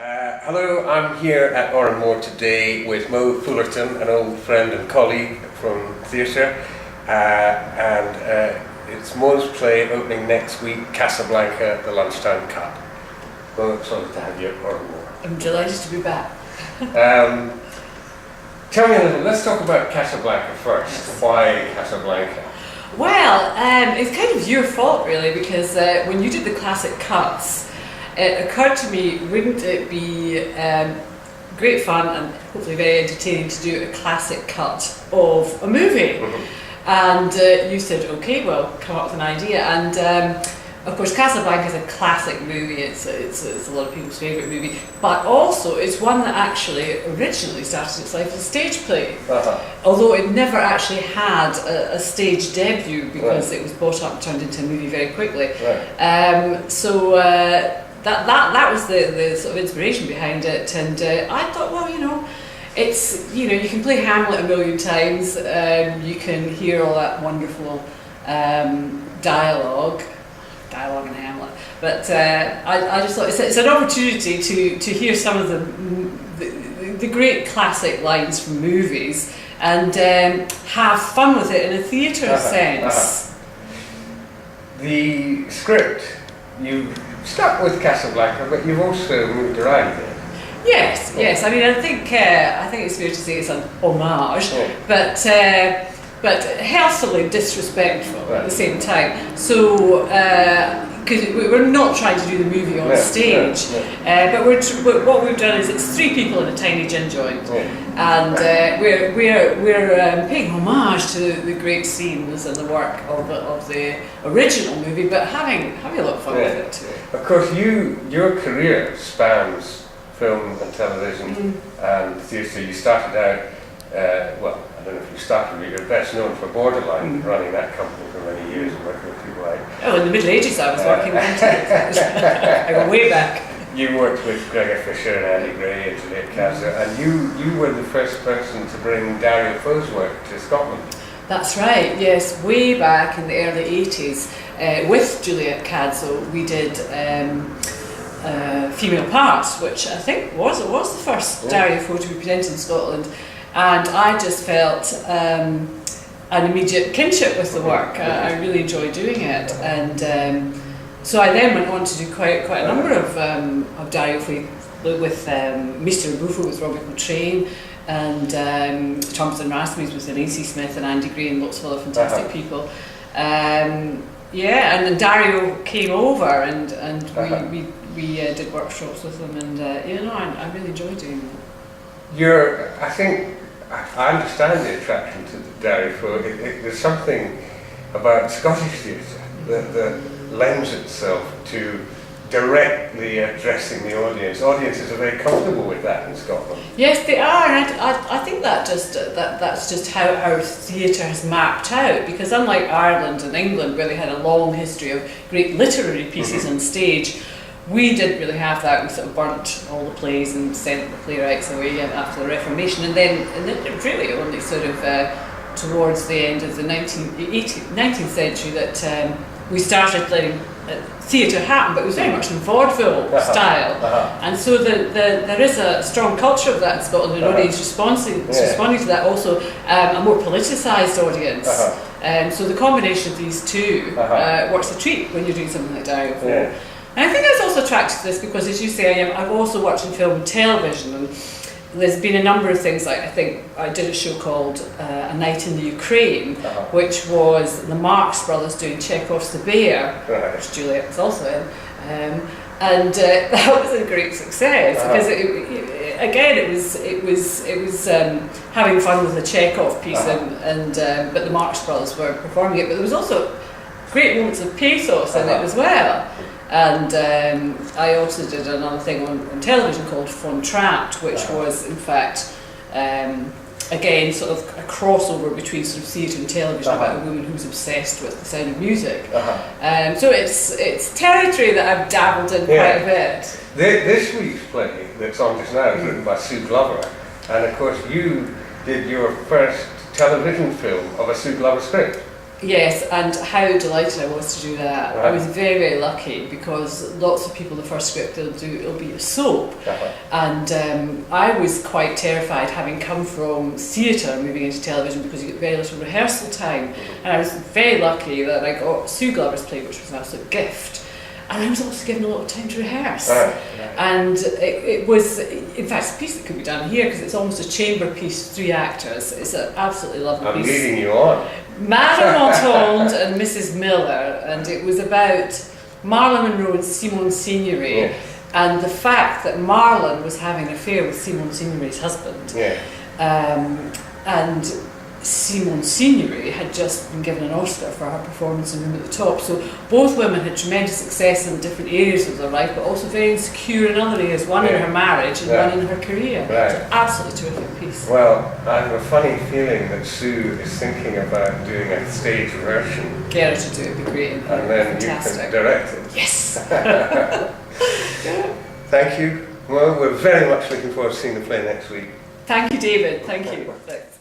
Hello, I'm here at Oranmore today with Morag Fullarton, an old friend and colleague from theatre, and it's Mo's play opening next week, Casablanca, the Lunchtime Cut. Well, it's lovely to have you at Oranmore. I'm delighted to be back. Tell me a little, let's talk about Casablanca first. Yes. Why Casablanca? Well, it's kind of your fault really, because when you did the classic cuts, it occurred to me, wouldn't it be great fun and hopefully very entertaining to do a classic cut of a movie? Mm-hmm. And you said, okay, well, come up with an idea. And of course, Casablanca is a classic movie. It's a lot of people's favourite movie, but also it's one that actually originally started its life as a stage play. Uh-huh. Although it never actually had a stage debut because it was bought up and turned into a movie very quickly. Right. That was the sort of inspiration behind it, and I thought, well, it's you can play Hamlet a million times, you can hear all that wonderful dialogue in Hamlet, but I just thought it's an opportunity to hear some of the great classic lines from movies and have fun with it in a theatre sense. The script, you stuck with Casablanca, but you've also moved around it. Yes. I mean, I think it's fair to say it's an homage, but healthily disrespectful at the same time. So, because we're not trying to do the movie on stage, but what we've done is it's three people in a tiny gin joint, and we're paying homage to the great scenes and the work of the original movie, but having a lot of fun with it too. Of course, your career spans film and television and theatre. You started out, I don't know if you started, but you're best known for Borderline, running that company for many years and working with people like... Oh, in the Middle Ages I was working on it. I go way back. You worked with Gregor Fisher and Andy Gray and Juliet Kazzo, and you were the first person to bring Dario Fo's work to Scotland. That's right, yes. Way back in the early 80s, with Juliet Kazzo, we did Female Parts, which I think was the first Dario Fo to be presented in Scotland. And I just felt an immediate kinship with the work. I really enjoyed doing it, and so I then went on to do quite a number of Dario Fo with Mr. Buffo with Robbie Coltrane, and Thomas and Rasmus with Lacey Smith and Andy Gray and lots of other fantastic people. And then Dario came over, and we did workshops with them, and I really enjoyed doing that. I understand the attraction to the Dario Fo. There's something about Scottish theatre that lends itself to directly addressing the audience. Audiences are very comfortable with that in Scotland. Yes, they are, and I think that's just how our theatre has mapped out, because unlike Ireland and England, where they had a long history of great literary pieces on stage, we didn't really have that. We sort of burnt all the plays and sent the playwrights away after the Reformation, and it really only sort of towards the end of the 19th century that we started letting theatre happen, but it was very much in vaudeville style. And so there is a strong culture of that in Scotland, and audience responding to that, also a more politicised audience. So the combination of these two works a treat when you're doing something like Dario Fo. And I think I was also attracted to this because, as you say, I've also worked in film and television, and there's been a number of things. I think I did a show called A Night in the Ukraine, which was the Marx Brothers doing Chekhov's The Bear, which Juliet was also in, and that was a great success because it was having fun with the Chekhov piece, but the Marx Brothers were performing it, but there was also great moments of pathos in it as well. And I also did another thing on television called Fun Trapped, which was in fact again sort of a crossover between sort of theatre and television about a woman who's obsessed with the sound of music. So it's territory that I've dabbled in quite a bit. This week's play that's on just now is written by Sue Glover, and of course you did your first television film of a Sue Glover script. Yes, and how delighted I was to do that. Right. I was very, very lucky because lots of people, the first script they'll do, it'll be a soap. And I was quite terrified, having come from theatre, moving into television, because you get very little rehearsal time. And I was very lucky that I got Sue Glover's play, which was an absolute gift. And I was also given a lot of time to rehearse. And it was, in fact, a piece that could be done here because it's almost a chamber piece, 3 actors. It's an absolutely lovely piece. I'm leading you on. Madame Montonde and Mrs. Miller, and it was about Marlon Monroe and Simone Signory, and the fact that Marlon was having an affair with Simone Signory's husband. And Simone Signory had just been given an Oscar for her performance in Room at the Top. So both women had tremendous success in different areas of their life, but also very insecure in other areas, one in her marriage and one in her career. It's an absolutely terrific piece. Well, I have a funny feeling that Sue is thinking about doing a stage version. Get her to do it, it'd be great. And then fantastic. You can direct it. Yes! Thank you. Well, we're very much looking forward to seeing the play next week. Thank you, David. Thank you. Thanks.